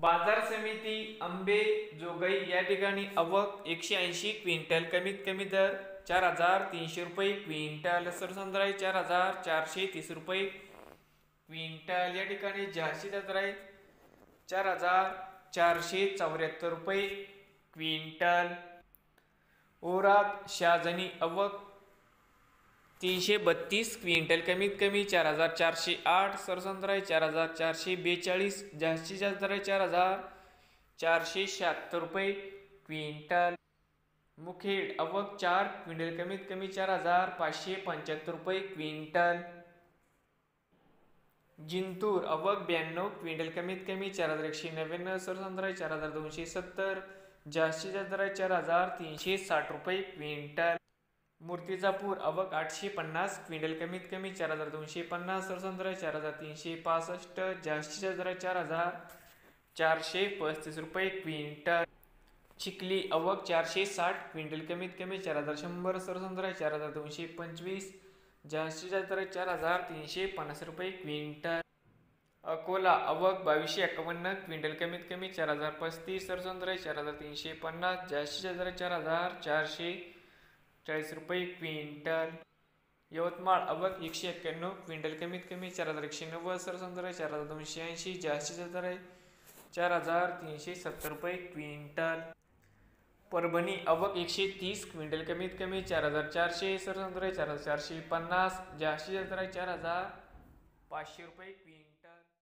बाजार समिती अंबेजोगाई या ठिकाणी आवक 180 क्विंटल, कमीत कमी दर 4,300 रुपये क्विंटल, सरसंद्राई 4,430 रुपये क्विंटल या ठिकाणी जास्तीचा दर आहे 4,474 रुपये क्विंटल. ओरात शहाजनी आवक 332 क्विंटल, कमीत कमी 4,408, सरसंद्राई 4,442, जास्तीत जास्त दर 4,476 रुपये क्विंटल. मुखेड आवक 4 क्विंटल, कमीत कमी 4,575 रुपये क्विंटल. जिंतूर आवक 92 क्विंटल, कमीत कमी 4,199, सरसंद्राई 4,270, जास्तीत जास्त दर 4,360 रुपये क्विंटल. मूर्तिजापूर आवक 850 क्विंटल, कमीत कमी 4,250, सरसंद्राई 4,365, जास्तीत जास्त दर 4,435 रुपये क्विंटल. चिखली आवक 460 क्विंटल, कमीत कमी 4,100, सरसंद्राई 4,225, जास्तीत जास्त दर 4,350 रुपये क्विंटल. अकोला आवक 2,251 क्विंटल, कमीत कमी 4,035, सरसंद्राई 4,350, जास्तीत जास्त दर 4,440 रुपये क्विंटल. यवतमाळ आवक 191 क्विंटल, कमीत कमी 4,190, सरसंद्राई 4,280, जास्तीत जास्त दर 4,370 रुपये क्विंटल. परभणी आवक 130 क्विंटल, कमीत कमी 4,400, सरसंद्राई 4,450, जास्तीत जास्त दर 4,500 रुपये क्विंटल.